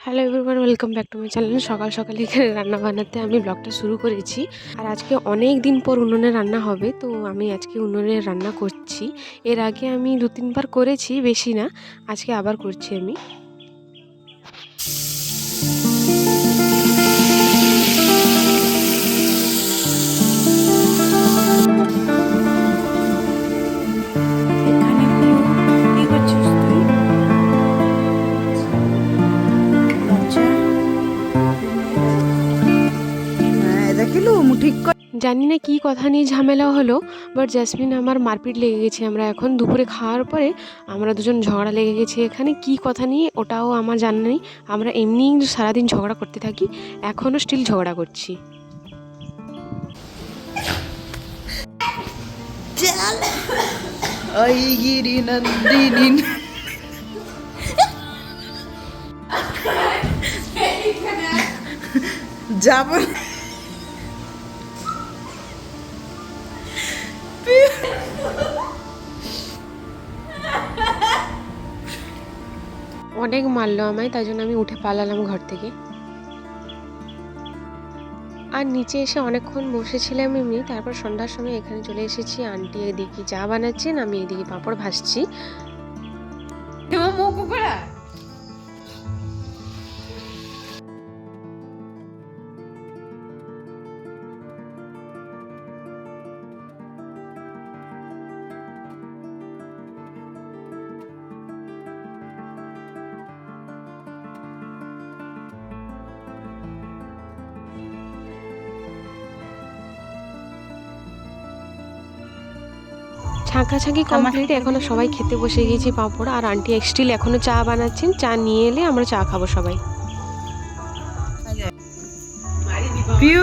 Hello everyone, welcome back to my channel. সকাল সকাল এখানে রান্না বানাতে আমি ব্লগটা শুরু করেছি। আর আজকে অনেক দিন পর উনুনে রান্না হবে, তো আমি আজকে উনুনে রান্না করছি। এর আগে আমি 2-3 বার করেছি, বেশি না। আজকে আবার করছি আমি। জানি না কি কথা নিয়ে ঝামেলা হলো, বাট জাসমিন আমার মারপিট লেগে গেছে। আমরা এখন দুপুরে খাওয়ার পরে আমরা দুজন ঝগড়া লেগে গেছে। এখানে কি কথা নিয়ে ওটাও আমার জানা নেই। আমরা এমনিই সারাদিন ঝগড়া করতে থাকি, এখনও স্টিল ঝগড়া করছি। যাব অনেক মারলো আমায়, তাই জন্য আমি উঠে পালালাম ঘর থেকে। আর নিচে এসে অনেকক্ষণ বসেছিলাম এমনি। তারপর সন্ধ্যার সময় এখানে চলে এসেছি। আন্টি এদিকে চা বানাচ্ছেন, আমি এদিকে পাঁপড় ভাজছি। ছাঁকাছাঁকি কমপ্লিট, এখনো সবাই খেতে বসে গেছি পাঁপড়। আর আন্টি স্টিল এখনো চা বানাচ্ছেন। চা নিয়ে এলে আমরা চা খাবো সবাই। পিউ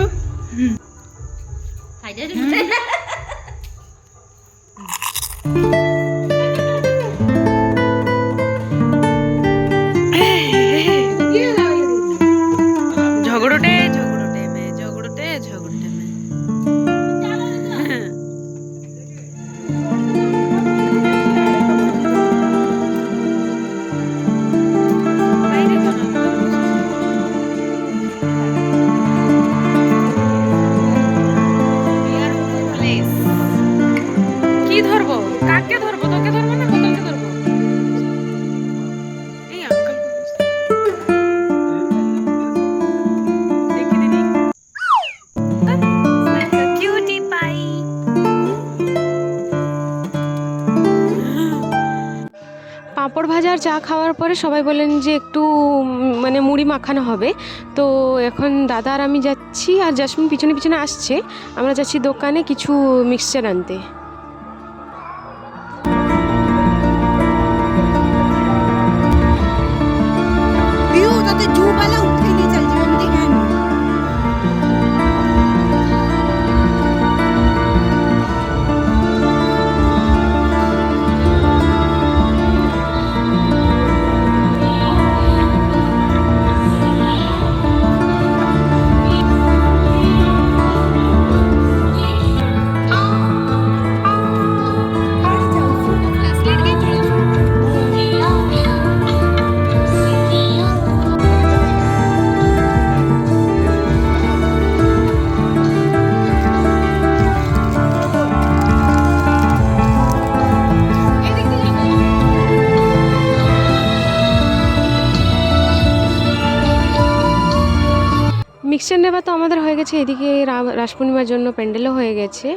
ঝগড়টে ঝগড়টে মে ঝগড়টে ঝগড়টে মে কি ধরবো? কাকে ধরবো? তোকে ধরবো না কোথাকে ধরবো? এই আঙ্কেল দেখি দিদি কিউটি পাই। পাঁপড় ভাজা আর চা খাওয়ার পরে সবাই বলেন যে একটু মানে মুড়ি মাখানো হবে। তো এখন দাদা আর আমি যাচ্ছি, আর জাসমিন পিছনে পিছনে আসছে। আমরা যাচ্ছি দোকানে কিছু মিক্সচার আনতে। পিউ তাতে জুবালা উঠে নিয়ে চল জীবন দেখে আনি। মিক্সচার নেওয়া তো আমাদের হয়ে গেছে। এদিকে রাস পূর্ণিমার জন্য প্যান্ডেলও হয়ে গেছে।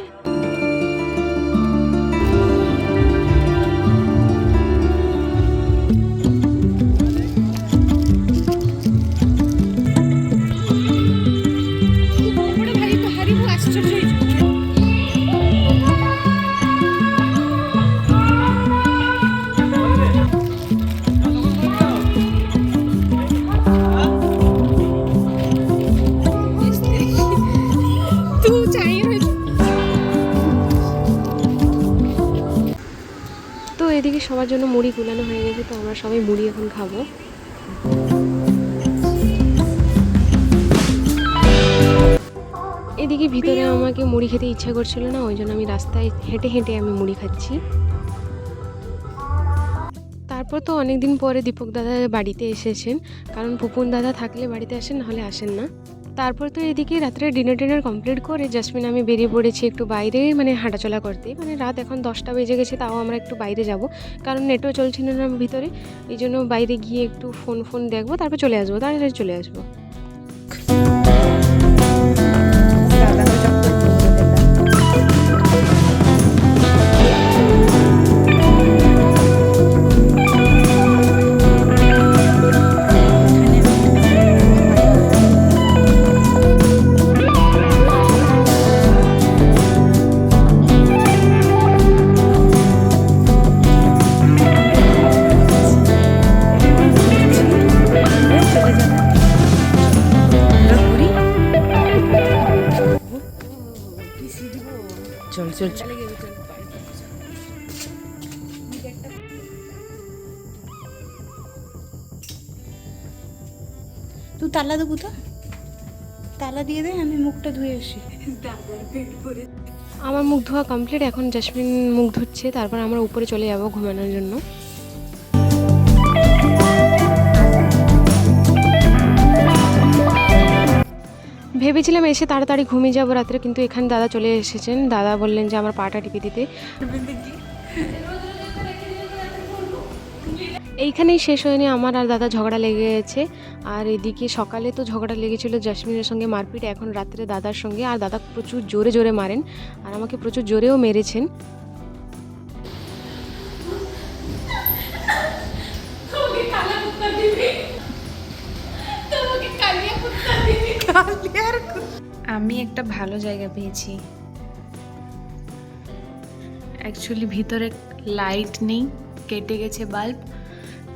তো এদিকে সবার জন্য মুড়ি গুলানো হয়ে গেছে, তো আমরা সবাই মুড়ি এখন খাবো। এদিকে ভিতরে আমাকে মুড়ি খেতে ইচ্ছা করছিল না, ওই জন্য আমি রাস্তায় হেঁটে হেঁটে আমি মুড়ি খাচ্ছি। তারপর তো অনেক দিন পরে দীপক দাদা বাড়িতে এসেছেন, কারণ পুপুন দাদা থাকলে বাড়িতে আসেন, নাহলে আসেন না। তারপর তো এদিকে রাত্রে ডিনার কমপ্লিট করে জাসমিন আমি বেরিয়ে পড়েছি একটু বাইরে, মানে হাঁটাচলা করতে। মানে রাত এখন 10টা বেজে গেছে, তাও আমরা একটু বাইরে যাব, কারণ নেটও চলছিল না ভিতরে। এই জন্য বাইরে গিয়ে একটু ফোন দেখবো, তারপর চলে আসবো, তাড়াতাড়ি চলে আসবো। চল চল চল। তুই তালা দেবো তো, তালা দিয়ে দে, আমি মুখটা ধুয়ে আসি। আমার মুখ ধোয়া কমপ্লিট, এখন জাসমিন মুখ ধুচ্ছে, তারপর আমরা উপরে চলে যাব ঘুমানোর জন্য। ভেবেছিলাম এসে তাড়াতাড়ি ঘুমিয়ে যাবো রাত্রে, কিন্তু এখানে দাদা চলে এসেছেন। দাদা বললেন যে আমার পাটা টিপে দিতে। এইখানেই শেষ হয়নি, আমার আর দাদা ঝগড়া লেগে গেছে। আর এদিকে সকালে তো ঝগড়া লেগেছিল জাসমিনের সঙ্গে মারপিট, এখন রাত্রে দাদার সঙ্গে। আর দাদা প্রচুর জোরে জোরে মারেন, আর আমাকে প্রচুর জোরেও মেরেছেন। আমি একটা ভালো জায়গা পেয়েছি। অ্যাকচুয়ালি ভিতরে লাইট নেই, কেটে গেছে বাল্ব,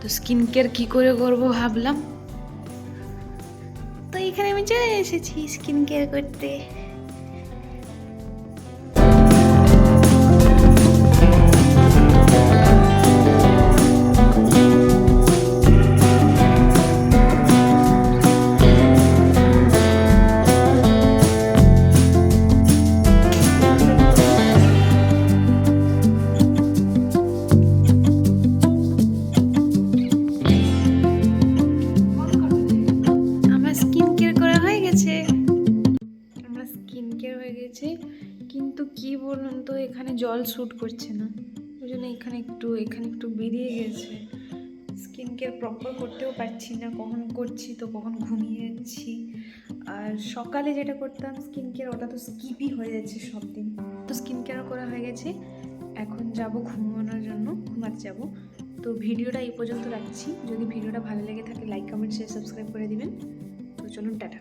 তো স্কিন কেয়ার কী করে করবো ভাবলাম, তো এখানে আমি চলে এসেছি স্কিন কেয়ার করতে। কিন্তু কি বলুন তো, এখানে জল শ্যুট করছে না, ওই জন্য এখানে একটু বেরিয়ে গেছে। স্কিন কেয়ার প্রপার করতেও পারছি না, কখন করছি তো কখন ঘুমিয়ে যাচ্ছি। আর সকালে যেটা করতাম স্কিন কেয়ার, ওটা তো স্কিপই হয়ে যাচ্ছে সব দিন। তো স্কিন কেয়ারও করা হয়ে গেছে, এখন যাব ঘুমানোর জন্য, ঘুমাতে যাব। তো ভিডিওটা এই পর্যন্ত রাখছি। যদি ভিডিওটা ভালো লেগে থাকে লাইক কমেন্ট শেয়ার সাবস্ক্রাইব করে দিবেন। তো চলুন, টাটা।